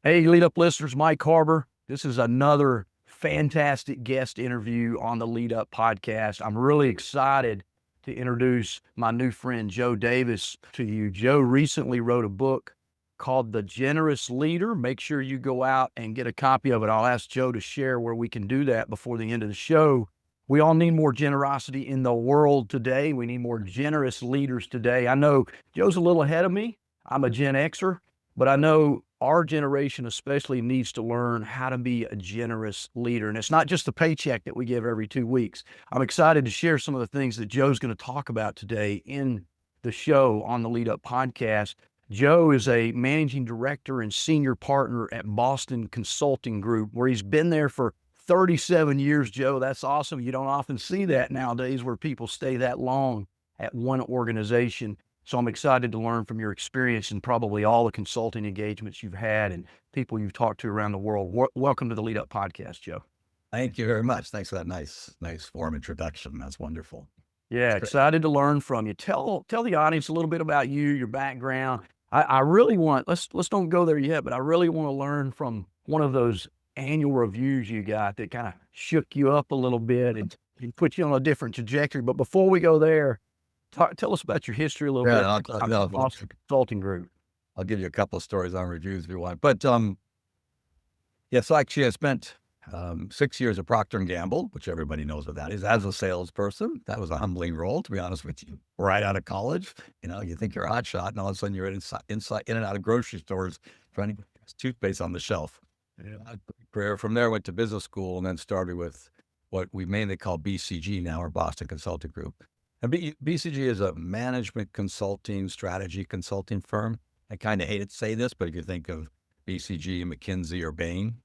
Hey, Lead Up listeners, Mike Harbour. This is another fantastic guest interview on the Lead Up podcast. I'm really excited to introduce my new friend, Joe Davis, to you. Joe recently wrote a book called The Generous Leader. Make sure you go out and get a copy of it. I'll ask Joe to share where we can do that before the end of the show. We all need more generosity in the world today. We need more generous leaders today. I know Joe's a little ahead of me. I'm a Gen Xer. But I know our generation especially needs to learn how to be a generous leader. And it's not just the paycheck that we give every 2 weeks. I'm excited to share some of the things that Joe's going to talk about today in the show on the Lead Up podcast. Joe is a managing director and senior partner at Boston Consulting Group, where he's been there for 37 years, Joe. That's awesome. You don't often see that nowadays where people stay that long at one organization. So I'm excited to learn from your experience and probably all the consulting engagements you've had and people you've talked to around the world. Welcome to the Lead Up podcast, Joe. Thank you very much. Thanks for that nice warm introduction. That's wonderful. Yeah, excited to learn from you. Tell the audience a little bit about you, your background. I really want, let's don't go there yet, but I really want to learn from one of those annual reviews you got that kind of shook you up a little bit and put you on a different trajectory. But before we go there, tell us about your history a little bit. Boston Consulting Group. I'll give you a couple of stories on reviews if you want. But yeah, so actually I spent 6 years at Procter & Gamble, which everybody knows what that is, as a salesperson. That was a humbling role, to be honest with you. Right out of college, you think you're a hot shot, and all of a sudden you're in and out of grocery stores trying to get toothpaste on the shelf. Yeah. Career from there, went to business school, and then started with what we mainly call BCG now, or Boston Consulting Group. And BCG is a management consulting, strategy consulting firm. I kind of hate to say this, but if you think of BCG, McKinsey, or Bain,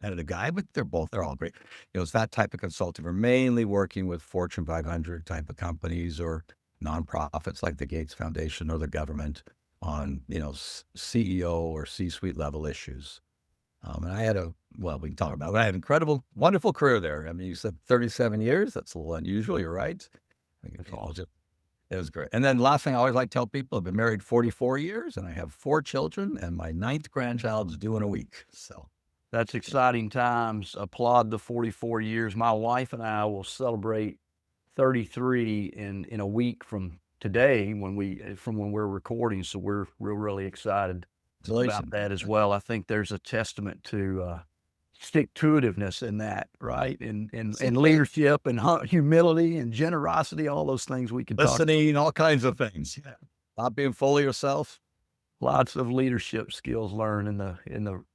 and a guy, but they're all great. It's that type of consulting. We're mainly working with Fortune 500 type of companies or nonprofits like the Gates Foundation or the government on, CEO or C-suite level issues. And I had we can talk about it. I had an incredible, wonderful career there. I mean, you said 37 years. That's a little unusual. You're right. It was great. And then last thing I always like to tell people, I've been married 44 years and I have 4 children and my 9th grandchild's due in a week. So that's exciting times. Applaud the 44 years. My wife and I will celebrate 33 in a week from today when we're recording. So we're really excited about that as well. I think there's a testament to stick-to-itiveness in that, right? And leadership and humility and generosity, all those things we can listening, all kinds of things. Yeah. Not being full of yourself. Lots of leadership skills learned in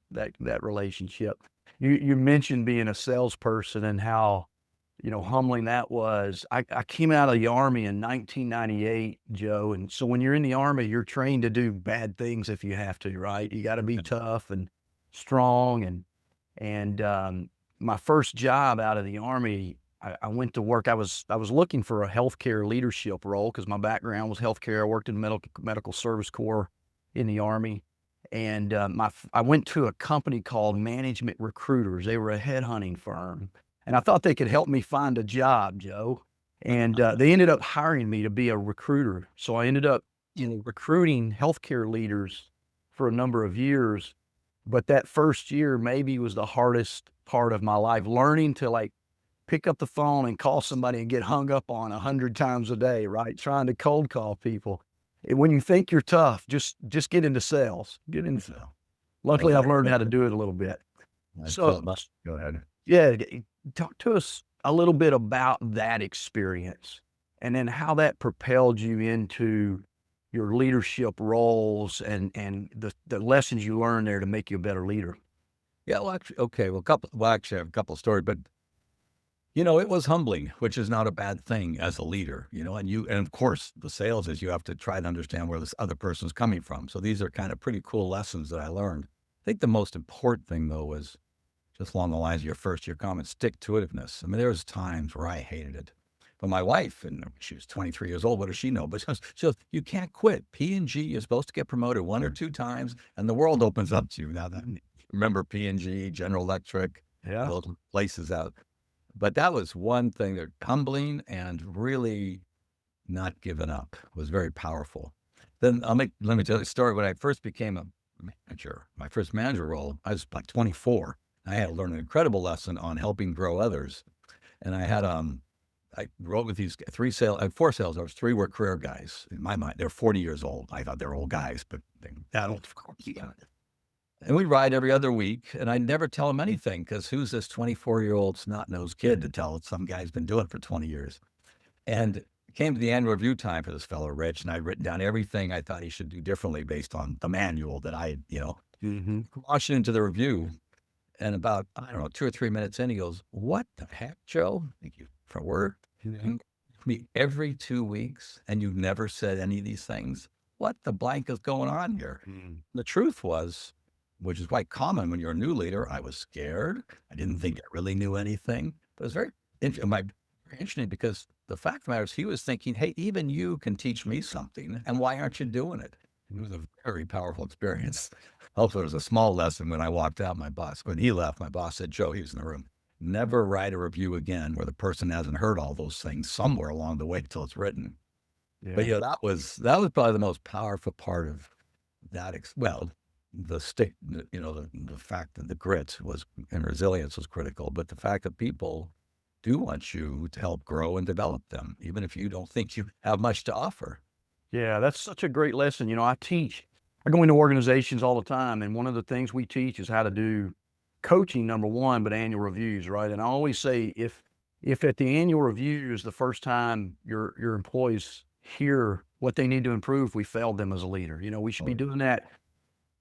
that relationship. You mentioned being a salesperson and how, humbling that was. I came out of the Army in 1998, Joe. And so when you're in the Army, you're trained to do bad things if you have to, right? You got to be tough and strong. And my first job out of the Army, I went to work. I was looking for a healthcare leadership role because my background was healthcare. I worked in medical service corps in the Army. And I went to a company called Management Recruiters. They were a headhunting firm. And I thought they could help me find a job, Joe. And they ended up hiring me to be a recruiter. So I ended up recruiting healthcare leaders for a number of years. But that first year maybe was the hardest part of my life, learning to pick up the phone and call somebody and get hung up on 100 times a day, right? Trying to cold call people. When you think you're tough, just get into sales. Get into sales. Luckily, I've learned how to do it a little bit. So go ahead. Yeah, talk to us a little bit about that experience and then how that propelled you into your leadership roles and the lessons you learned there to make you a better leader. Yeah, well, actually, okay. Well, actually, I have a couple of stories, but it was humbling, which is not a bad thing as a leader, and of course the sales is you have to try to understand where this other person's coming from. So these are kind of pretty cool lessons that I learned. I think the most important thing though was just along the lines of your first year comment, stick-to-itiveness. I mean, there was times where I hated it. But my wife, and she was 23 years old, what does she know? But she goes, you can't quit. P&G is supposed to get promoted 1 or 2 times, and the world opens up to you. Now, remember P&G, General Electric, those places out. But that was one thing that humbling and really not giving up was very powerful. Then let me tell you a story. When I first became manager, my first manager role, I was like 24. I had to learn an incredible lesson on helping grow others. And I wrote with these four sales. I was three were career guys in my mind. They're 40 years old. I thought they were old guys, but they're that old, of course. Yeah. And we'd ride every other week, and I'd never tell them anything because who's this 24-year-old snot-nosed kid to tell some guy's been doing it for 20 years? And it came to the annual review time for this fellow, Rich, and I'd written down everything I thought he should do differently based on the manual that I had, launched into the review. And about, I don't know, 2 or 3 minutes in, he goes, "What the heck, Joe? Thank you for word. Me every 2 weeks, and you've never said any of these things. What the blank is going on here?" The truth was, which is quite common when you're a new leader, I was scared. I didn't think I really knew anything. But it was very interesting because the fact of the matter is he was thinking, hey, even you can teach me something, and why aren't you doing it? It was a very powerful experience. Also, there was a small lesson when I walked out, when he left, my boss said, Joe, he was in the room, never write a review again where the person hasn't heard all those things somewhere along the way until it's written. Yeah. But that was probably the most powerful part of that. The fact that the grit was and resilience was critical, but the fact that people do want you to help grow and develop them, even if you don't think you have much to offer. Yeah, that's such a great lesson. I go into organizations all the time, and one of the things we teach is how to do coaching, number one, but annual reviews, right? And I always say if at the annual review is the first time your employees hear what they need to improve, we failed them as a leader. We should be doing that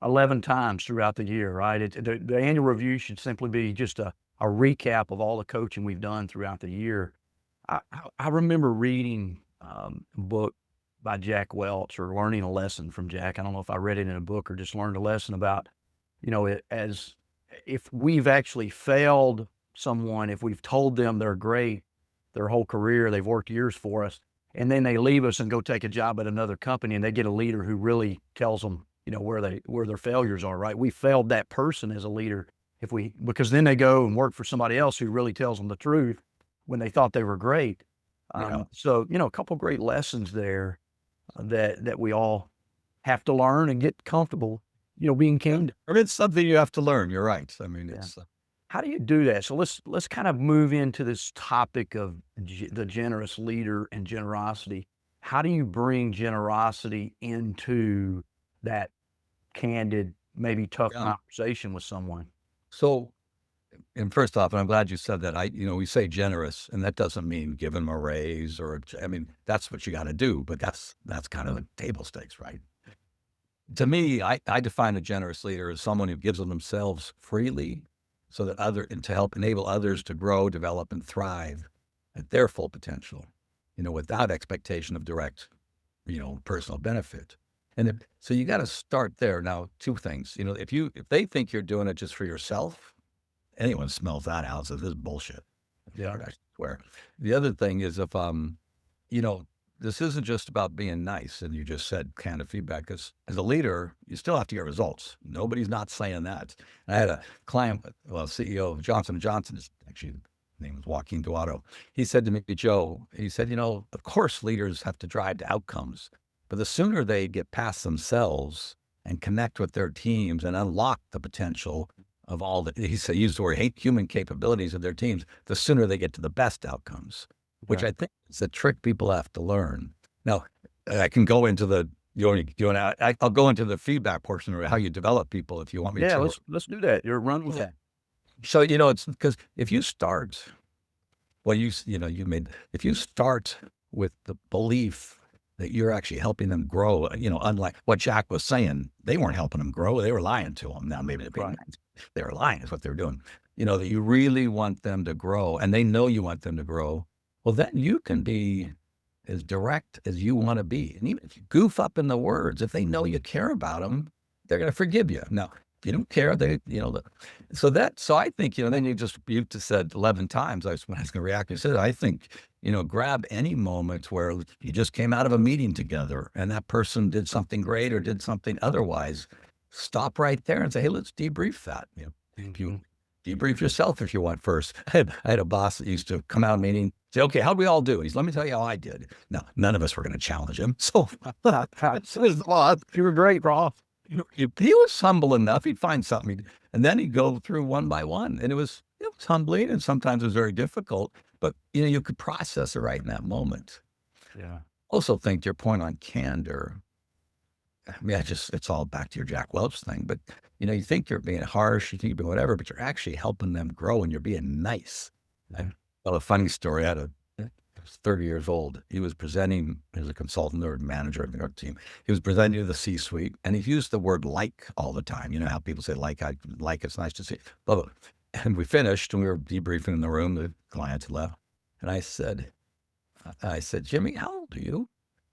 11 times throughout the year, right? The annual review should simply be just a recap of all the coaching we've done throughout the year. I remember reading a book by Jack Welch, or learning a lesson from Jack. I don't know if I read it in a book or just learned a lesson about, as if we've actually failed someone, if we've told them they're great their whole career, they've worked years for us, and then they leave us and go take a job at another company, and they get a leader who really tells them, where their failures are, right? We failed that person as a leader because then they go and work for somebody else who really tells them the truth when they thought they were great. So, a couple great lessons there that we all have to learn and get comfortable, being candid. It's something you have to learn. You're right. I mean, Yeah. it's How do you do that? So let's kind of move into this topic of the generous leader and generosity. How do you bring generosity into that candid, maybe tough conversation with someone? so. And first off, and I'm glad you said that. We say generous, and that doesn't mean give them a raise that's what you got to do. But that's kind of the table stakes, right? To me, I define a generous leader as someone who gives of themselves freely, so that and to help enable others to grow, develop, and thrive at their full potential, without expectation of direct, personal benefit. And so you got to start there. Now, two things. If they think you're doing it just for yourself, anyone smells that out, says this is bullshit. Yeah, I swear. The other thing is if this isn't just about being nice, and you just said kind of feedback, because as a leader, you still have to get results. Nobody's not saying that. I had a client, CEO of Johnson & Johnson, actually, his name was Joaquin Duato. He said to me, Joe, he said, of course leaders have to drive to outcomes, but the sooner they get past themselves and connect with their teams and unlock the potential of all that, he said, used the word human capabilities of their teams, the sooner they get to the best outcomes, which I think is a trick people have to learn. Now, I can go into I'll go into the feedback portion of how you develop people if you want me to. Yeah, let's do that. You're running with that. So, it's because if you start, if you start with the belief that you're actually helping them grow, unlike what Jack was saying, they weren't helping them grow. They were lying to them. Now, maybe they were lying is what they were doing. That you really want them to grow, and they know you want them to grow. Well, then you can be as direct as you want to be. And even if you goof up in the words, if they know you care about them, they're going to forgive you. Now, if you don't care, so I think, then you just said 11 times, when I was going to react, you said, I think, grab any moment where you just came out of a meeting together and that person did something great or did something otherwise. Stop right there and say, hey, let's debrief that. If you debrief yourself if you want first. I had a boss that used to come out of a meeting, say, okay, how'd we all do? Let me tell you how I did. No, none of us were going to challenge him. So, You were great, Ross. If he was humble enough, he'd find something, and then he'd go through one by one, and it was humbling, and sometimes it was very difficult. But you could process it right in that moment. Yeah. Also, think your point on candor. I mean, it's all back to your Jack Welch thing. But you think you're being harsh, you think you're being whatever, but you're actually helping them grow, and you're being nice. I Yeah. tell a funny story. I was 30 years old. He was presenting as a consultant or manager of the team. He was presenting to the C-suite, and he used the word like all the time. You know how people say like, it's nice to see. Blah, blah. And we finished, and we were debriefing in the room. The client had left, and I said, Jimmy, how old are you?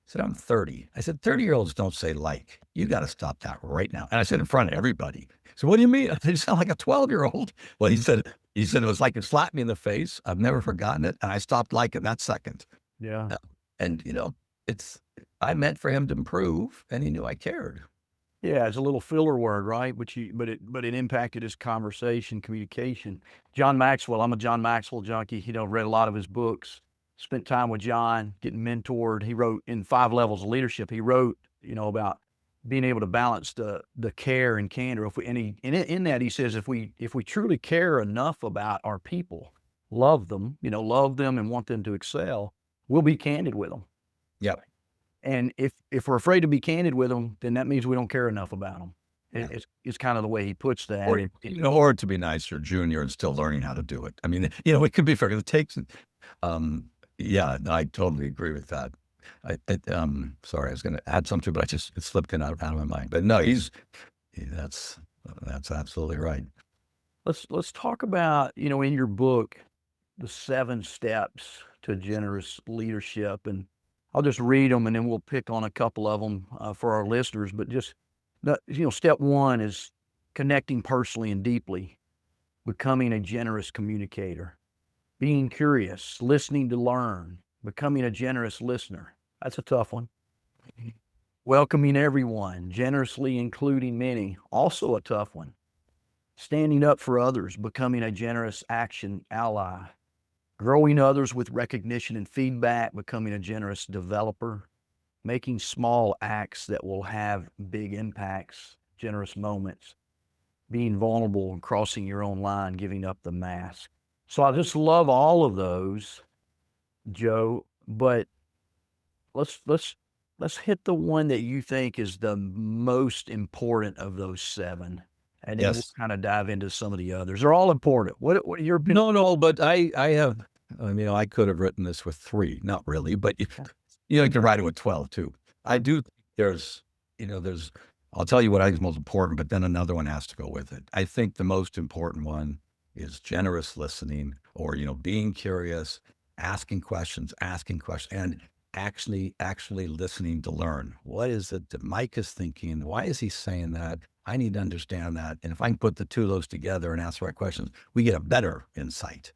He said, I'm 30. I said, 30-year-olds don't say like. You got to stop that right now. And I said in front of everybody. So what do you mean? I said, you sound like a 12-year-old. Well, he said it was like it slapped me in the face. I've never forgotten it. And I stopped liking that second. Yeah. And I meant for him to improve, and he knew I cared. Yeah, it's a little filler word, right? But it impacted his conversation, communication. John Maxwell, I'm a John Maxwell junkie. Read a lot of his books, spent time with John, getting mentored. He wrote in 5 Levels of Leadership. He wrote, about being able to balance the care and candor. In that he says if we truly care enough about our people, love them, and want them to excel, we'll be candid with them. Yeah. And if we're afraid to be candid with them, then that means we don't care enough about them. Yeah. It's kind of the way he puts that. Or to be nice, you're junior and still learning how to do it. I mean, it could be fair. It takes, yeah, I totally agree with that. Sorry, I was going to add something, but it slipped out of my mind. But no, that's absolutely right. Let's talk about, in your book, the 7 steps to generous leadership, and I'll just read them and then we'll pick on a couple of them for our listeners. But step 1 is connecting personally and deeply, becoming a generous communicator, being curious, listening to learn, becoming a generous listener. That's a tough one. Welcoming everyone, generously including many, also a tough one. Standing up for others, becoming a generous action ally. Growing others with recognition and feedback, becoming a generous developer. Making small acts that will have big impacts, generous moments. Being vulnerable and crossing your own line, giving up the mask. So I just love all of those, Joe, but let's hit the one that you think is the most important of those 7, and then we'll Yes. kind of dive into some of the others. They're all important. What are your opinion? No, but I have, I could have written this with 3, not really, but you can write it with 12 too. I do think there's, I'll tell you what I think is most important, but then another one has to go with it. I think the most important one is generous listening, or, being curious, asking questions, and actually listening to learn. What is it that Mike is thinking? Why is he saying that? I need to understand that. And if I can put the 2 of those together and ask the right questions, we get a better insight.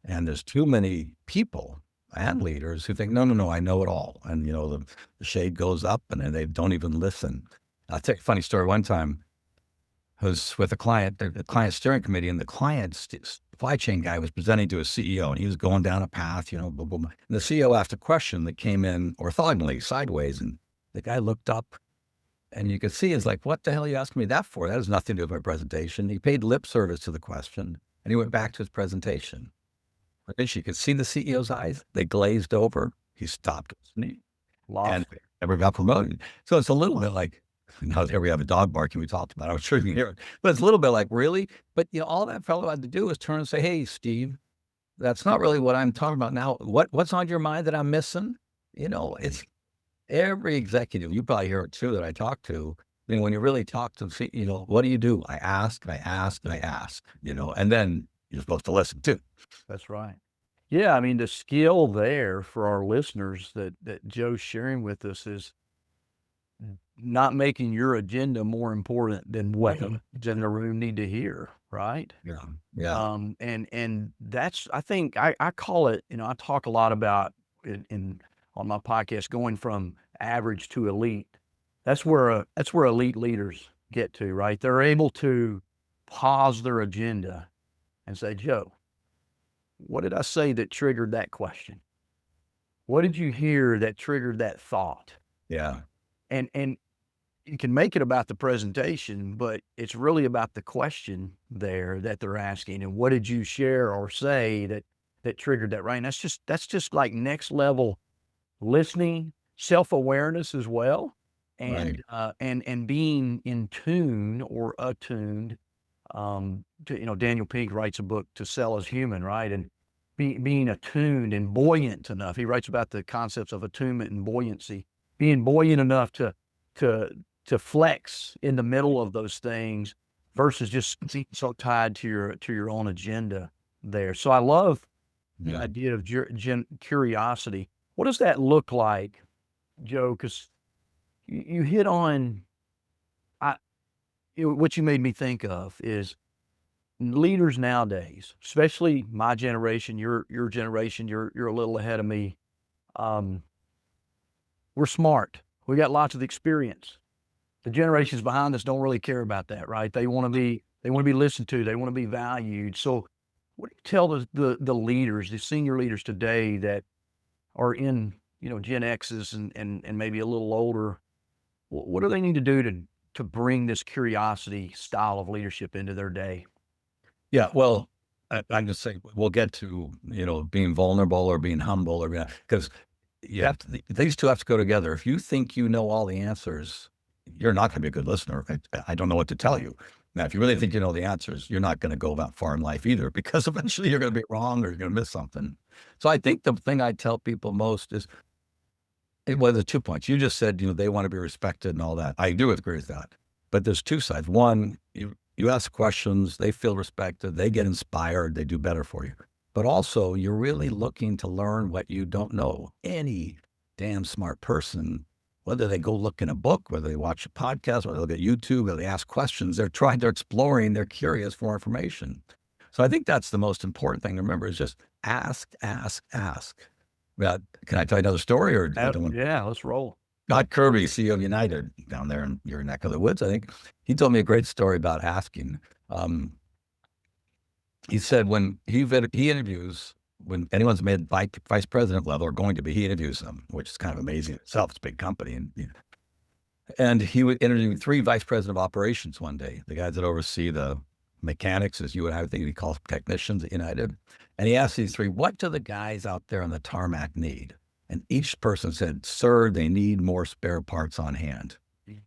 And there's too many people and leaders who think, no, I know it all. And, the shade goes up and then they don't even listen. I'll tell you a funny story. One time I was with a client, the client steering committee, and the client's supply chain guy was presenting to a CEO, and he was going down a path, boom, boom. And the CEO asked a question that came in orthogonally, sideways. And the guy looked up, and you could see, he's like, what the hell are you asking me that for? That has nothing to do with my presentation. He paid lip service to the question, and he went back to his presentation. But you could see the CEO's eyes. They glazed over. He stopped listening and never got promoted. So it's a little bit like, here we have a dog barking. We talked about it. I'm sure you can hear it. But it's a little bit like, really? But, all that fellow had to do was turn and say, hey, Steve, that's not really what I'm talking about now. What's on your mind that I'm missing? It's every executive. You probably hear it too that I talk to. When you really talk to, what do? I ask, and I ask, and I ask, and then you're supposed to listen too. That's right. Yeah, I mean, the skill there for our listeners that Joe's sharing with us is not making your agenda more important than what in the room need to hear, right? Yeah. Yeah. And that's, I think I call it, I talk a lot about on my podcast, going from average to elite. That's where elite leaders get to, right? They're able to pause their agenda and say, Joe, what did I say that triggered that question? What did you hear that triggered that thought? Yeah. And you can make it about the presentation, but it's really about the question there that they're asking, and what did you share or say that triggered that, right? And that's just like next level listening, self-awareness as well, Right. and being in tune or attuned, to, Daniel Pink writes a book, To Sell as Human, right? And being attuned and buoyant enough. He writes about the concepts of attunement and buoyancy, being buoyant enough to to flex in the middle of those things versus just being so tied to your own agenda there. So I love the Yeah. idea of curiosity. What does that look like, Joe? Because you hit on I what you made me think of is leaders nowadays, especially my generation, your generation, you're a little ahead of me. Um, we're smart. We got lots of experience. The generations behind us don't really care about that, right? They want to be listened to. They want to be valued. So, what do you tell the leaders, the senior leaders today that are in Gen X's and maybe a little older? What do they need to do to bring this curiosity style of leadership into their day? Yeah. Well, I'm just saying we'll get to, being vulnerable or being humble or because you have to, these two have to go together. If you think you know all the answers, you're not going to be a good listener. I don't know what to tell you. Now, if you really think you know the answers, you're not going to go that far in life either, because eventually you're going to be wrong or you're going to miss something. So I think the thing I tell people most is, well, there's 2 points. You just said, they want to be respected and all that. I do agree with that. But there's two sides. One, you ask questions, they feel respected, they get inspired, they do better for you. But also, you're really looking to learn what you don't know. Any damn smart person, whether they go look in a book, whether they watch a podcast, whether they look at YouTube, whether they ask questions, they're exploring, they're curious for information. So I think that's the most important thing to remember, is just ask, ask, ask. Well, can I tell you another story, or I don't want? Yeah, let's roll. Scott Kirby, CEO of United, down there in your neck of the woods, I think, he told me a great story about asking. Um, he said when he interviews, when anyone's made vice president level or going to be, he interviews them, which is kind of amazing in itself. It's a big company. And he would interview 3 vice president of operations one day, the guys that oversee the mechanics, as you and I would think we call technicians at United. And he asked these 3, what do the guys out there on the tarmac need? And each person said, sir, they need more spare parts on hand. I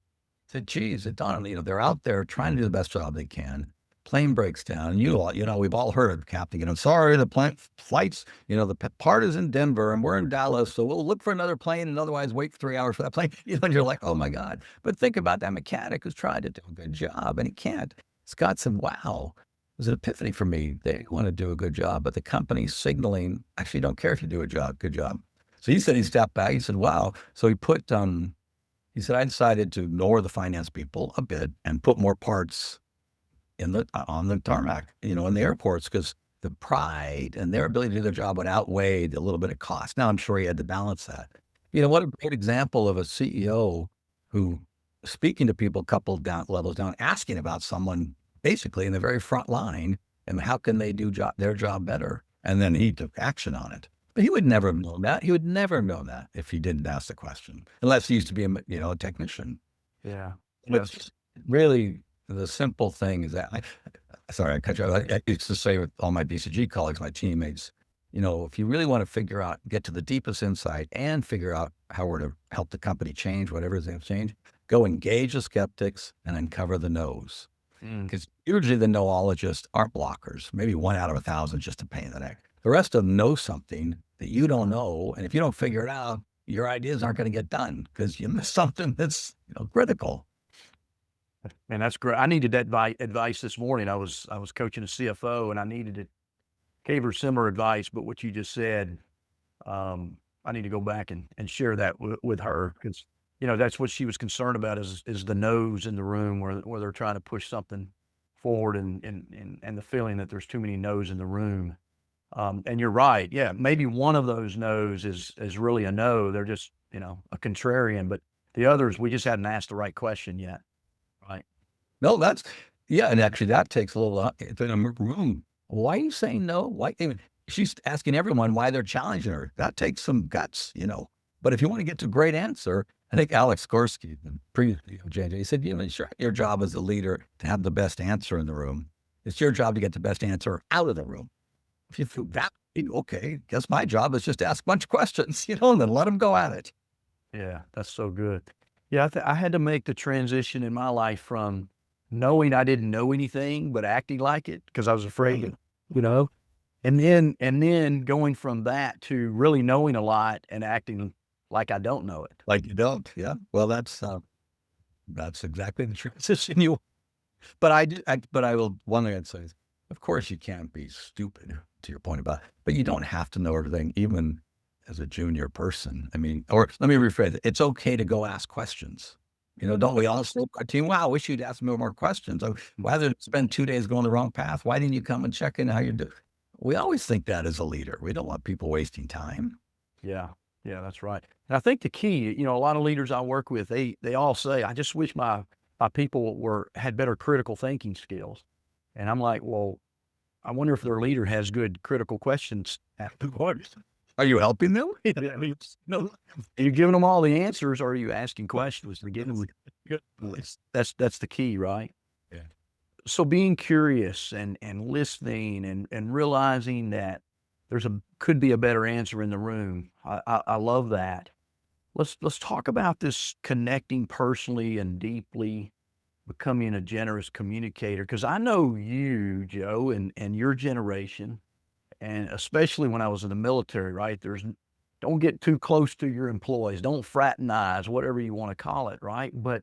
said, geez, it dawned on me, they're out there trying to do the best job they can. Plane breaks down. And we've all heard of Captain, sorry, the flights, the part is in Denver and we're in Dallas, so we'll look for another plane and otherwise wait for 3 hours for that plane. And you're like, oh my God. But think about that mechanic who's trying to do a good job and he can't. Scott said, wow, it was an epiphany for me. They want to do a good job, but the company's signaling, actually don't care if you do a good job. So he said he stepped back. He said, wow. So he said, I decided to lower the finance people a bit and put more parts on the tarmac, in the airports, because the pride and their ability to do their job would outweigh the little bit of cost. Now, I'm sure he had to balance that. What a great example of a CEO who, speaking to people a couple levels down, asking about someone basically in the very front line and how can they do their job better. And then he took action on it. But he would never have known that. He would never have known that if he didn't ask the question, unless he used to be a technician. Yeah. Which really, the simple thing is that sorry, I cut you off. I used to say with all my BCG colleagues, my teammates, if you really want to get to the deepest insight and figure out how we're to help the company change, whatever is going to change, go engage the skeptics and uncover the no's. Because usually the no'ologists aren't blockers. Maybe 1 out of 1,000 just a pain in the neck. The rest of them know something that you don't know. And if you don't figure it out, your ideas aren't going to get done because you missed something that's critical. Man, that's great. I needed that advice this morning. I was coaching a CFO and I needed it. Gave her similar advice, but what you just said, I need to go back and share that with her, because that's what she was concerned about is the no's in the room where they're trying to push something forward and the feeling that there's too many no's in the room. And you're right. Yeah, maybe one of those no's is really a no. They're just a contrarian, but the others we just hadn't asked the right question yet. Right. No, and actually that takes a little in a room. Why are you saying no? Why? She's asking everyone why they're challenging her. That takes some guts, But if you want to get to a great answer, I think Alex Gorski, the previous JJ, he said, it's your job as a leader to have the best answer in the room. It's your job to get the best answer out of the room. If you feel that, okay, guess my job is just to ask a bunch of questions, and then let them go at it. Yeah, that's so good. Yeah, I had to make the transition in my life from knowing I didn't know anything, but acting like it because I was afraid, you know, and then going from that to really knowing a lot and acting like I don't know it. Like you don't, yeah. Well, that's exactly the transition you. But I will. One thing I'd say is, of course, you can't be stupid. To your point about, but you don't have to know everything, even as a junior person. I mean, or let me rephrase it. It's okay to go ask questions. Don't we all say our team, wow, I wish you'd ask me more questions. Rather spend 2 days going the wrong path. Why didn't you come and check in how you do? We always think that as a leader. We don't want people wasting time. Yeah. Yeah, that's right. And I think the key, a lot of leaders I work with, they all say, I just wish my people had better critical thinking skills. And I'm like, well, I wonder if their leader has good critical questions afterwards. Are you helping them? No, are you giving them all the answers, or are you asking questions to get them? That's the key, right? Yeah. So being curious and listening and realizing that could be a better answer in the room. I love that. Let's talk about this connecting personally and deeply, becoming a generous communicator. Because I know you, Joe, and your generation, and especially when I was in the military, right? Don't get too close to your employees. Don't fraternize, whatever you want to call it, right? But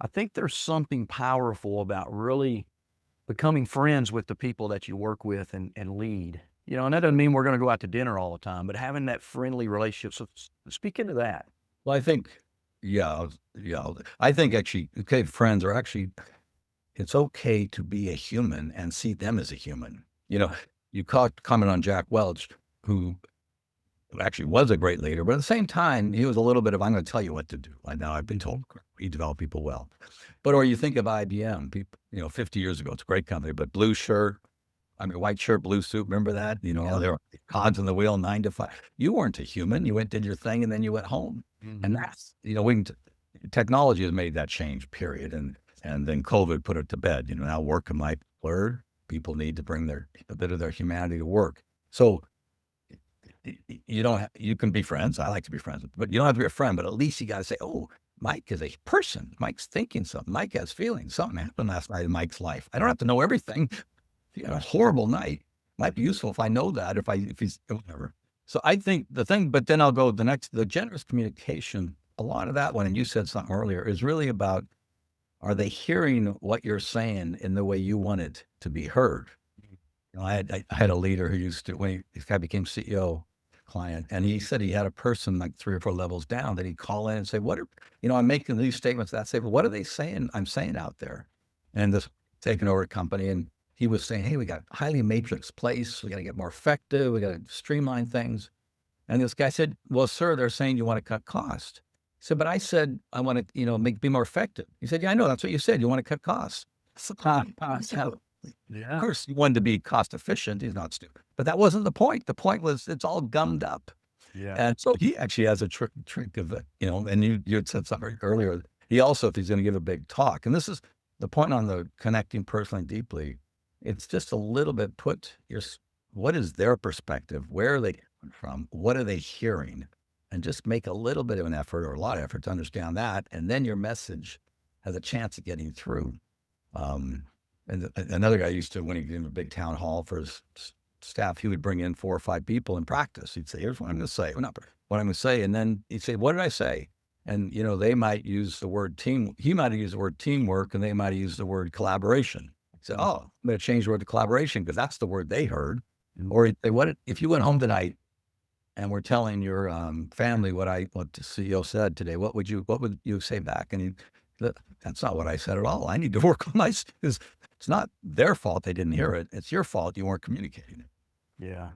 I think there's something powerful about really becoming friends with the people that you work with and lead. And that doesn't mean we're going to go out to dinner all the time, but having that friendly relationship. So speak into that. Well, I think, yeah. I think actually, okay, friends are actually, it's okay to be a human and see them as a human. You comment on Jack Welch, who actually was a great leader, but at the same time, he was a little bit of, I'm going to tell you what to do. Now I've been told he developed people well. Or you think of IBM, people, 50 years ago, it's a great company, but blue shirt, white shirt, blue suit. Remember that? There were cogs in the wheel, 9 to 5. You weren't a human. You did your thing, and then you went home. Mm-hmm. And that's, technology has made that change, period. And then COVID put it to bed. Now work and life blurred. People need to bring a bit of their humanity to work. So you can be friends. I like to be friends, but you don't have to be a friend. But at least you got to say, oh, Mike is a person. Mike's thinking something. Mike has feelings. Something happened last night in Mike's life. I don't have to know everything. If you had a horrible night, it might be useful if I know that, if he's whatever. So I think but then I'll go the generous communication. A lot of that one, and you said something earlier, is really about, are they hearing what you're saying in the way you want it to be heard? I had a leader who used to, when this guy became CEO, client, and he said he had a person like 3 or 4 levels down that he'd call in and say, I'm making these statements that say, well, what are they saying? I'm saying out there. And this taking over a company, and he was saying, hey, we got highly matrix place. We got to get more effective. We got to streamline things. And this guy said, well, sir, they're saying you want to cut cost. He said, but I said, I want to, be more effective. He said, yeah, I know. That's what you said. You want to cut costs. Yeah. Of course, he wanted to be cost efficient. He's not stupid. But that wasn't the point. The point was it's all gummed up. Yeah. And so he actually has a trick of it, and you had said something earlier. He also, if he's going to give a big talk, and this is the point on the connecting personally and deeply, it's just a little bit what is their perspective? Where are they coming from? What are they hearing? And just make a little bit of an effort, or a lot of effort, to understand that. And then your message has a chance of getting through. And another guy used to, when he gave a big town hall for his staff, he would bring in 4 or 5 people in practice. He'd say, here's what I'm going to say. Well, not what I'm going to say. And then he'd say, what did I say? And, they might use the word team. He might have used the word teamwork, and they might have used the word collaboration. He said, oh, I'm going to change the word to collaboration because that's the word they heard. Or he'd say, if you went home tonight and were telling your family what the CEO said today, what would you say back? And that's not what I said at all. I need to work on my, because it's not their fault they didn't hear it. It's your fault you weren't communicating it. Yeah.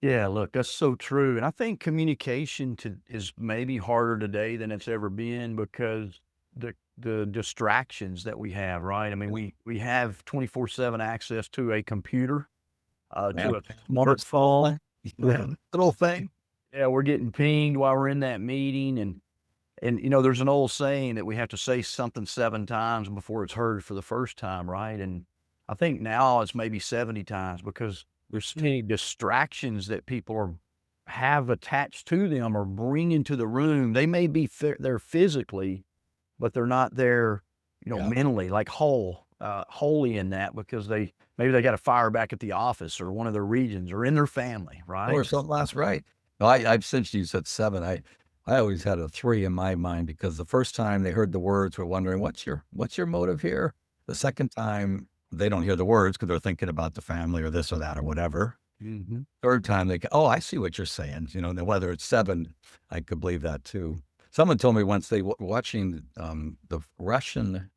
Yeah, look, that's so true. And I think communication is maybe harder today than it's ever been because the distractions that we have, right? I mean, we have 24/7 access to a computer, to a smartphone, little thing. Yeah, we're getting pinged while we're in that meeting, and there's an old saying that we have to say something 7 times before it's heard for the first time, right? And I think now it's maybe 70 times because there's so many distractions that people have attached to them or bring into the room. They may be there physically, but they're not there, Yeah. mentally, like wholly in that because maybe they got a fire back at the office or one of their regions or in their family, Or right? something last right. No, I've since you said 7, I always had a 3 in my mind because the first time they heard the words were wondering, "What's your motive here?" The second time, they don't hear the words because 'cause they're thinking about the family or this or that or whatever. Mhm. Third time, they go, "Oh, I see what you're saying." Now whether it's 7, I could believe that too. Someone told me once they were watching, the Russian,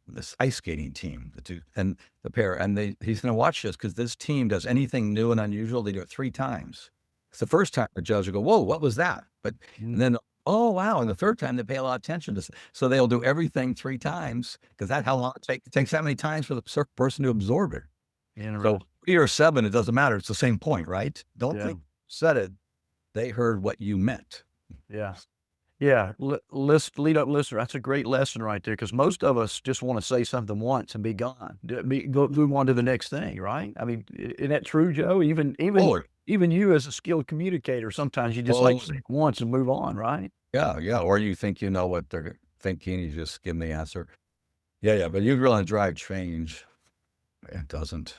this ice skating team, the 2 and the pair, and he's gonna watch this because this team does anything new and unusual, they do it 3 times. It's the first time the judge will go, "Whoa, what was that?" But and Mm, then, "Oh, wow," and the third time, they pay a lot of attention to so they'll do everything 3 times because that's how long it takes that many times for the person to absorb it. So interesting. 3 or 7, it doesn't matter, it's the same point, right? Don't Yeah, think you said it, they heard what you meant. yeah. Yeah, lead up listener, that's a great lesson right there because most of us just wanna say something once and be gone. Go move on to the next thing, right? I mean, isn't that true, Joe? Oh, Even you as a skilled communicator, sometimes you just like oh, to say it once and move on, right? yeah, yeah, or you think you know what they're thinking, you just give them the answer. Yeah, yeah, but you really drive change. It doesn't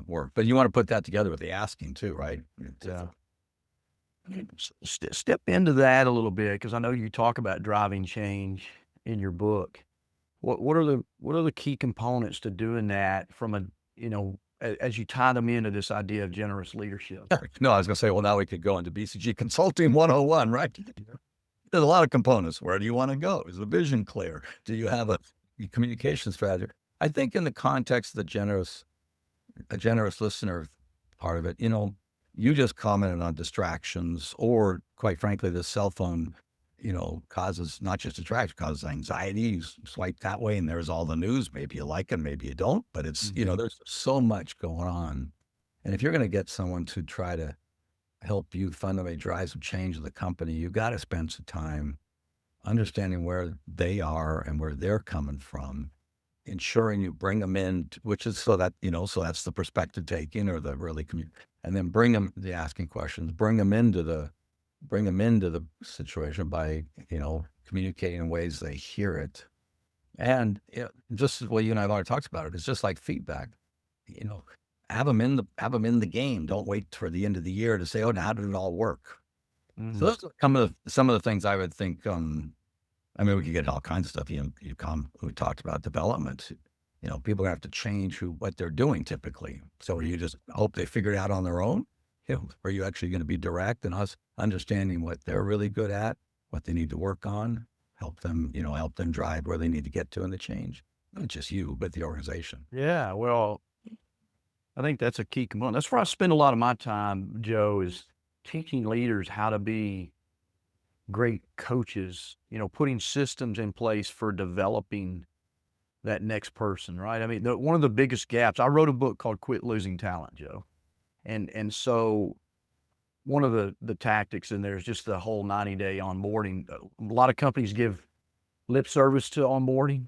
work. But you wanna put that together with the asking too, right? Yeah. Step into that a little bit because I know you talk about driving change in your book. What are the key components to doing that from as you tie them into this idea of generous leadership? No, I was gonna say, well, now we could go into BCG Consulting 101, right? There's a lot of components. Where do you wanna go? Is the vision clear? Do you have a communication strategy? I think in the context of a generous listener part of it, you just commented on distractions or quite frankly, the cell phone, causes not just distraction, causes anxiety. You swipe that way and there's all the news. Maybe you like it, maybe you don't, but Mhm. there's so much going on. And if you're going to get someone to try to help you fundamentally drive some change in the company, you got to spend some time understanding where they are and where they're coming from, ensuring you bring them in, which is so that's the perspective taking or the really and then bring them the asking questions, bring them into the situation by, communicating in ways they hear it. And just the way you and I have already talked about it, it's just like feedback, you know, have them in the game. Don't wait for the end of the year to say, "Oh, now how did it all work?" So Mm. those are some of the things I would think, I mean, we could get all kinds of stuff. We talked about development. People have to change what they're doing typically. So you just hope they figure it out on their own. Are you actually going to be direct and us understanding what they're really good at, what they need to work on, help them drive where they need to get to in the change. Not just you, but the organization. Yeah, well, I think that's a key component. That's where I spend a lot of my time, Joe, is teaching leaders how to be great coaches, putting systems in place for developing that next person, right? I mean, one of the biggest gaps, I wrote a book called Quit Losing Talent, Joe. And so one of the tactics in there is just the whole 90-day onboarding. A lot of companies give lip service to onboarding.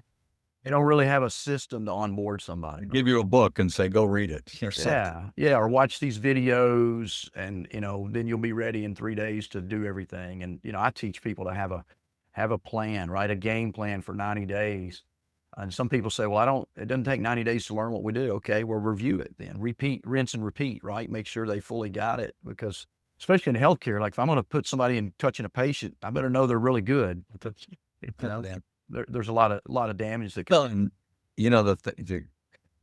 They don't really have a system to onboard somebody. Give you a book and say, go read it yourself. Yeah, yeah, or watch these videos and, then you'll be ready in 3 days to do everything, and, I teach people to have a plan, right, a game plan for 90 days, and some people say, "Well, it doesn't take 90 days to learn what we do." Okay, well, review it then, repeat, rinse and repeat, right, make sure they fully got it because especially in healthcare, like, if I'm gonna put somebody in touching a patient, I better know they're really good because, you know, there's a lot of damage that can. Well, and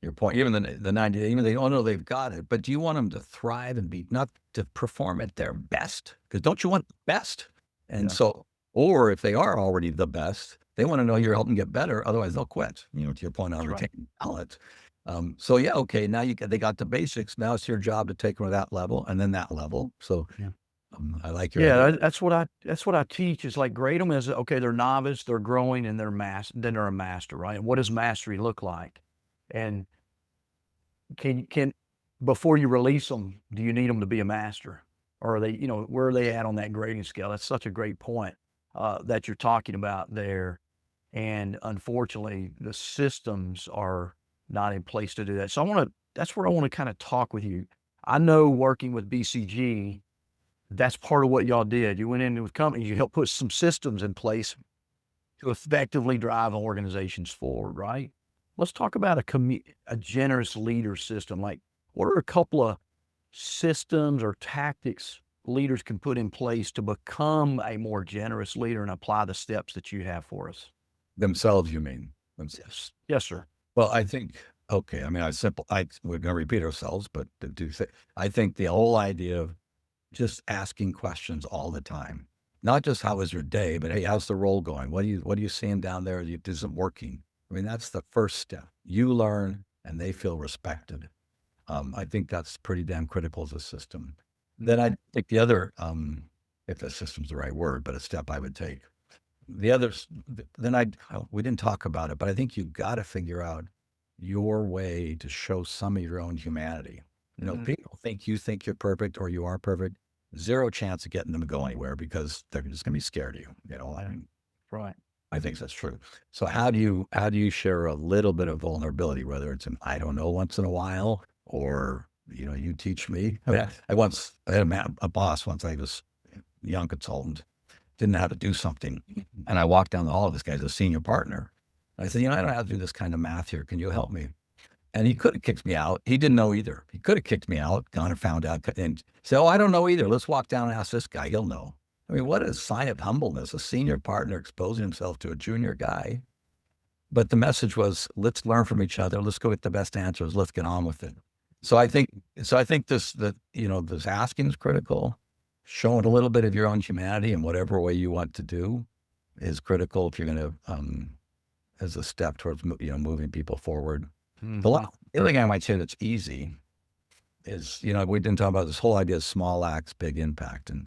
your point, even the 90 day, even they don't know they've got it, but do you want them to thrive and be not to perform at their best? Because don't you want the best? And Yeah, so, or if they are already the best, they want to know you're helping get better. Otherwise, they'll quit. To your point on that's right. retaining talent. So yeah, okay. Now they got the basics. Now it's your job to take them to that level and then that level. So Yeah. I like your idea. Yeah, that's what I teach is like grade them as okay, they're novice, they're growing, and then they're a master, right? And what does mastery look like? And can before you release them, do you need them to be a master? or are they, where are they at on that grading scale? That's such a great point that you're talking about there. And unfortunately, the systems are not in place to do that. So that's where I want to kind of talk with you. I know working with BCG, that's part of what y'all did. You went into with companies, you helped put some systems in place to effectively drive organizations forward, right? Let's talk about a generous leader system. Like, what are a couple of systems or tactics leaders can put in place to become a more generous leader and apply the steps that you have for us? Themselves, you mean? Yes. Yes, sir. Well, I think, okay, I mean, we're going to repeat ourselves, but I think the whole idea of just asking questions all the time, not just how was your day, but hey, how's the role going? What are you seeing down there that isn't working? I mean, that's the first step. You learn and they feel respected. I think that's pretty damn critical as a system. Then I think the other, if the system's the right word, but a step I would take. The others, we didn't talk about it, but I think you got to figure out your way to show some of your own humanity. People think you think you're perfect or you are perfect. Zero chance of getting them to go anywhere because they're just going to be scared of you. Right. I think that's true. So how do you share a little bit of vulnerability, whether it's an I don't know once in a while or you teach me. I mean, I had a boss once. I was a young consultant, didn't know how to do something, and I walked down the hall. This guy's a senior partner. I said, I don't know how to do this kind of math here. Can you help me? And he could have kicked me out. He didn't know either. He could have kicked me out, gone and found out, and said, I don't know either. Let's walk down and ask this guy. He'll know. I mean, what a sign of humbleness, a senior partner exposing himself to a junior guy. But the message was, let's learn from each other. Let's go get the best answers. Let's get on with it. So I think this asking is critical. Showing a little bit of your own humanity in whatever way you want to do is critical if you're going to, as a step towards, moving people forward. Mm-hmm. The other thing I might say that's easy is, we didn't talk about this whole idea of small acts, big impact. And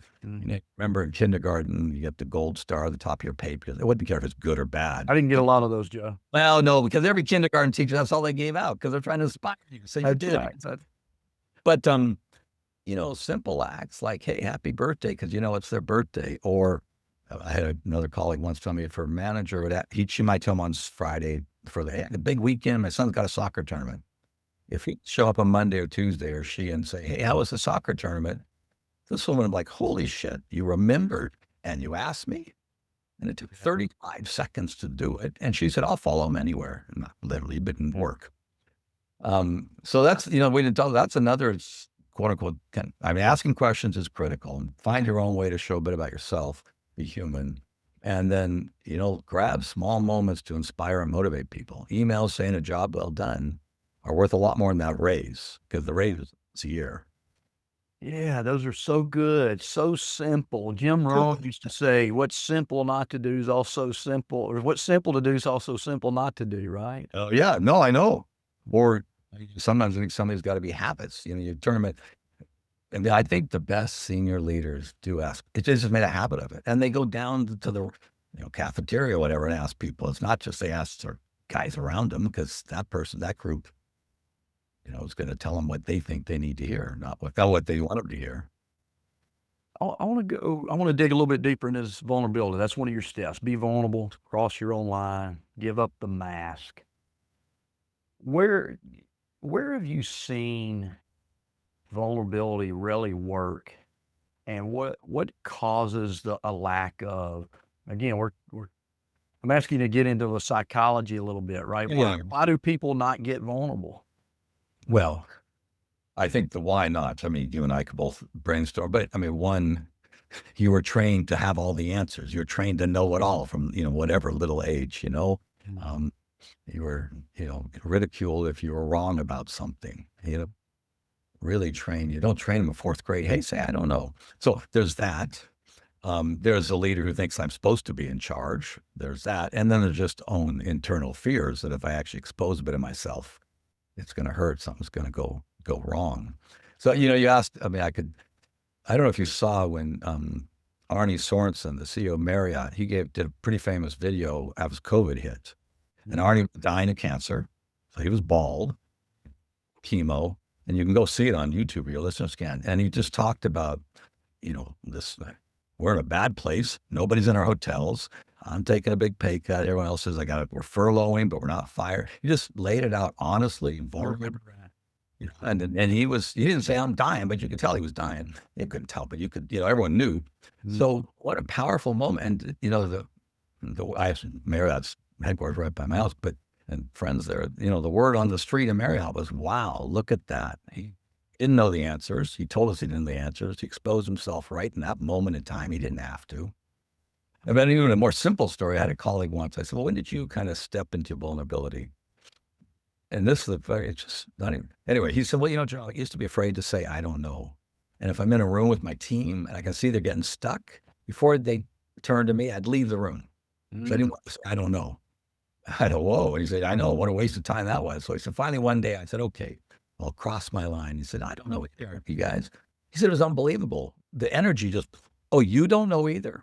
remember in kindergarten, you get the gold star at the top of your paper. They wouldn't care if it's good or bad. I didn't get a lot of those, Joe. Well, no, because every kindergarten teacher, that's all they gave out because they're trying to inspire you. So you did. Right. But, simple acts like, hey, happy birthday, because it's their birthday. Or I had another colleague once tell me for a manager, she might tell him on Friday for the big weekend, my son's got a soccer tournament. If he show up on Monday or Tuesday or she and say, hey, how was the soccer tournament? This woman would be like, holy shit, you remembered and you asked me? And it took 35 seconds to do it. And she said, I'll follow him anywhere. Not literally, but in work. So that's, we didn't talk, that's another quote unquote, asking questions is critical, and find your own way to show a bit about yourself, be human. And then, grab small moments to inspire and motivate people. Emails saying a job well done are worth a lot more than that raise, because the raise is a year. Yeah, those are so good, so simple. Jim Rohn used to say, what's simple not to do is also simple, or what's simple to do is also simple not to do, right? Oh, yeah. No, I know. Or sometimes I think somebody's got to be habits. You turn them in. And I think the best senior leaders do ask. It just made a habit of it. And they go down to the cafeteria or whatever and ask people. It's not just they ask their guys around them, because that group, is going to tell them what they think they need to hear, not what they want them to hear. I want to dig a little bit deeper into this vulnerability. That's one of your steps. Be vulnerable, cross your own line, give up the mask. Where have you seen vulnerability really work, and what causes a lack of? Again, I'm asking you to get into the psychology a little bit, right? Yeah. Why do people not get vulnerable? Well, I think the why not. I mean, you and I could both brainstorm, but one, you were trained to have all the answers. You're trained to know it all from, whatever little age, you were, ridiculed if you were wrong about something, really trained. You don't train them in fourth grade. Hey, say, I don't know. So there's that. There's a leader who thinks I'm supposed to be in charge. There's that. And then there's just own internal fears that if I actually expose a bit of myself, it's going to hurt. Something's going to go wrong. So, you asked, I don't know if you saw when Arne Sorensen, the CEO of Marriott, did a pretty famous video as COVID hit. And Arne was dying of cancer. So he was bald, chemo, and you can go see it on YouTube or your listeners can. And he just talked about we're in a bad place. Nobody's in our hotels. I'm taking a big pay cut. Everyone else says we're furloughing, but we're not fired. He just laid it out honestly, vulnerably. And he didn't say I'm dying, but you could tell he was dying. You couldn't tell, but you could, everyone knew. So what a powerful moment. And Marriott's headquarters right by my house, and friends there, the word on the street in Marriott was, wow, look at that. He didn't know the answers. He told us he didn't know the answers. He exposed himself right in that moment in time. He didn't have to. And then even a more simple story, I had a colleague once. I said, well, when did you kind of step into vulnerability? And this is it's just not even, anyway, he said, well, Joe, I used to be afraid to say, I don't know. And if I'm in a room with my team and I can see they're getting stuck, before they turn to me, I'd leave the room. So I didn't want to say, I don't know. I go, whoa. And he said, I know, what a waste of time that was. So he said, finally one day I said, okay, I'll cross my line. He said, I don't know either, you guys. He said, it was unbelievable. The energy just, oh, you don't know either.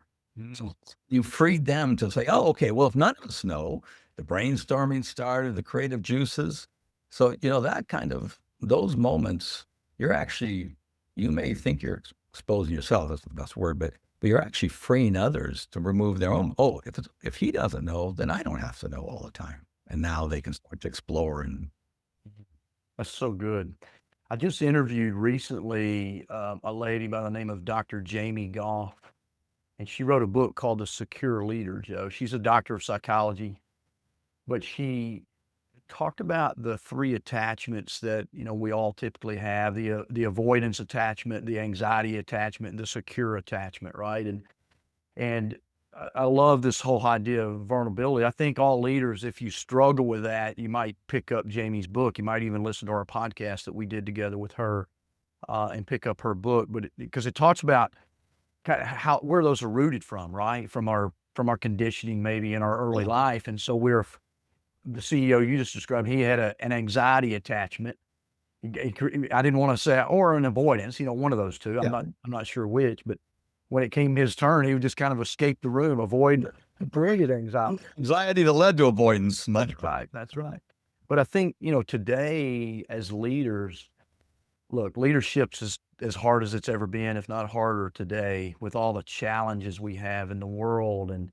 So you freed them to say, oh, okay, well, if none of us know, the brainstorming started, the creative juices. So, that kind of, those moments, you may think you're exposing yourself, that's the best word, but you're actually freeing others to remove their own, oh, if he doesn't know, then I don't have to know all the time. And now they can start to explore. And That's so good. I just interviewed recently a lady by the name of Dr. Jamie Goff, and she wrote a book called The Secure Leader, Joe. She's a doctor of psychology, but she talked about the three attachments that we all typically have: the avoidance attachment, the anxiety attachment, and the secure attachment, right? And I love this whole idea of vulnerability. I think all leaders, if you struggle with that, you might pick up Jamie's book. You might even listen to our podcast that we did together with her, and pick up her book. But because it talks about kind of where those are rooted from, right? From our conditioning, maybe in our early life. And so the CEO you just described, he had an anxiety attachment. I didn't want to say, or an avoidance, one of those two. I'm not sure which, but when it came his turn, he would just kind of escape the room, avoid anxiety. Anxiety that led to avoidance. That's right. That's right. But I think, today as leaders, look, leadership's as hard as it's ever been, if not harder today, with all the challenges we have in the world and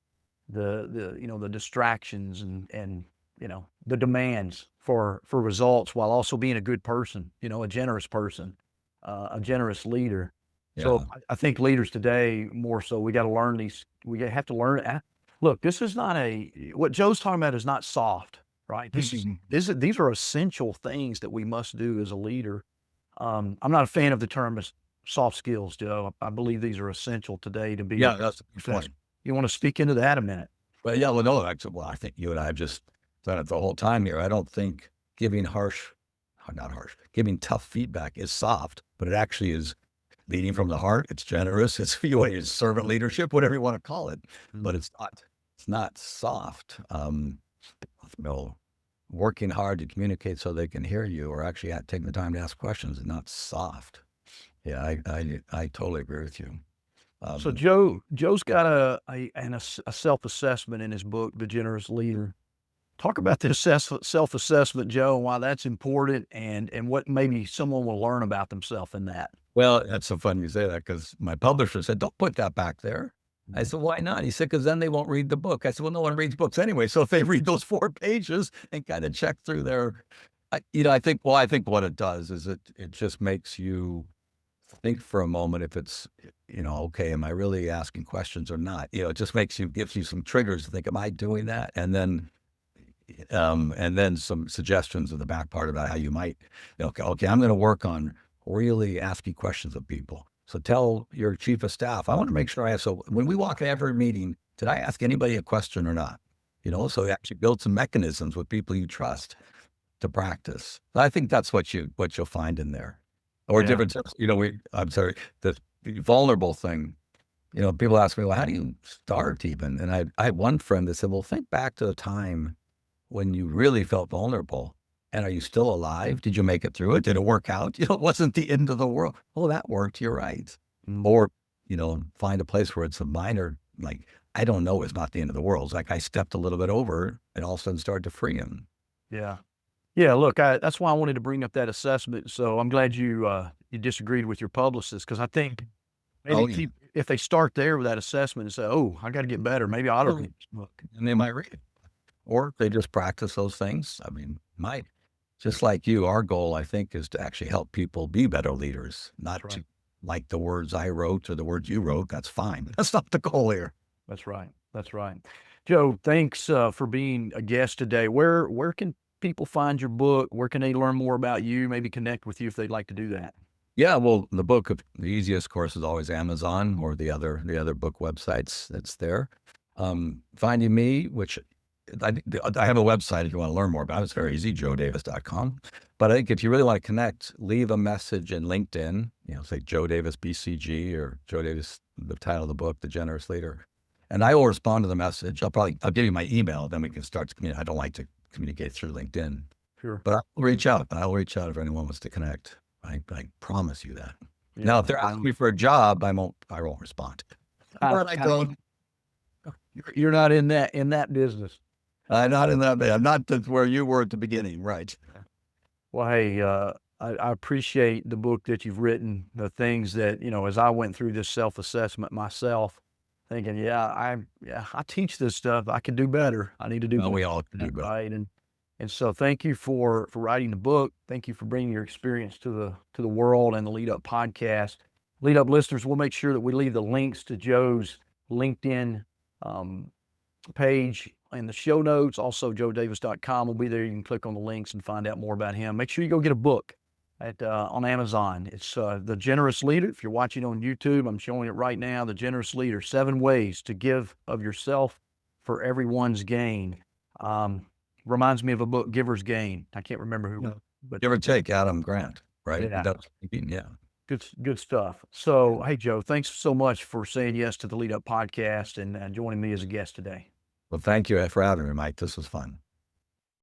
the distractions and the demands for results, while also being a good person, a generous person, a generous leader. Yeah. So I think leaders today more so, we got to learn these. We have to learn. Look, this is not what Joe's talking about is not soft, right? These are essential things that we must do as a leader. I'm not a fan of the term as soft skills, Joe. I believe these are essential today to be. Yeah, that's a good point. You want to speak into that a minute? Well, yeah, well, no, actually, I think you and I have just done it the whole time here. I don't think giving giving tough feedback is soft, but it actually is leading from the heart. It's generous. It's servant leadership, whatever you want to call it, but it's not soft. Working hard to communicate so they can hear you, or actually taking the time to ask questions, is not soft. Yeah, I totally agree with you. So Joe's got a self-assessment in his book, The Generous Leader. Talk about this self-assessment, Joe, and why that's important, and what maybe someone will learn about themselves in that. Well, that's so funny you say that, because my publisher said, don't put that back there. I said, why not? He said, because then they won't read the book. I said, well, no one reads books anyway. So if they read those 4 pages and kind of check through I think what it does is it just makes you think for a moment if it's, okay, am I really asking questions or not? It just gives you some triggers to think, am I doing that? And then some suggestions in the back part about how you might, okay, I'm going to work on really asking questions of people. So tell your chief of staff, I want to make sure so when we walk in every meeting, did I ask anybody a question or not? So you actually build some mechanisms with people you trust to practice. I think that's what you'll find in there. Or different, I'm sorry, the vulnerable thing, people ask me, well, how do you start even? And I had one friend that said, well, think back to the time when you really felt vulnerable. And are you still alive? Did you make it through it? Did it work out? It wasn't the end of the world. Oh, that worked. You're right. Or, find a place where it's a minor, like, I don't know, it's not the end of the world. It's like I stepped a little bit over and all of a sudden started to free him. Yeah. Yeah, look, that's why I wanted to bring up that assessment. So I'm glad you disagreed with your publicist, because I think Maybe Oh, yeah. keep if they start there with that assessment and say, "Oh, I got to get better. Maybe I ought to Sure. read this book." And they might read it. Or they just practice those things. I mean, just like you, our goal, I think, is to actually help people be better leaders, That's not right. to like the words I wrote or the words you wrote. That's fine. That's not the goal here. That's right. That's right. Joe, thanks for being a guest today. Where can people find your book? Where can they learn more about you? Maybe connect with you if they'd like to do that. Yeah, well, the easiest course is always Amazon or the other book websites that's there. Finding me, which I have a website if you want to learn more about it. It's very easy, joedavis.com. But I think if you really want to connect, leave a message in LinkedIn, say Joe Davis BCG or Joe Davis, the title of the book, The Generous Leader. And I will respond to the message. I'll give you my email, then we can start to communicate. I don't like to communicate through LinkedIn, Sure. but I'll reach out. I'll reach out if anyone wants to connect. I promise you that. Yeah. Now, if they're asking me for a job, I won't respond. But I don't. You're not in that business. I'm not in that. I'm not where you were at the beginning, right? Well, hey, I appreciate the book that you've written, the things that, as I went through this self-assessment myself, thinking, I teach this stuff. I can do better. I need to do Well, better. we all do, but Right. And so thank you for writing the book. Thank you for bringing your experience to the world and the Lead Up podcast. Lead Up listeners, we'll make sure that we leave the links to Joe's LinkedIn um, page in the show notes. Also, joedavis.com will be there. You can click on the links and find out more about him. Make sure you go get a book on Amazon. It's The Generous Leader. If you're watching on YouTube, I'm showing it right now. The Generous Leader, 7 Ways to Give of Yourself for Everyone's Gain. Reminds me of a book, Giver's Gain. I can't remember who, but give or take, Adam Grant, right? yeah, Yeah. good stuff. So, hey, Joe, thanks so much for saying yes to the Lead Up podcast and joining me as a guest today. Well, thank you for having me, Mike. This was fun.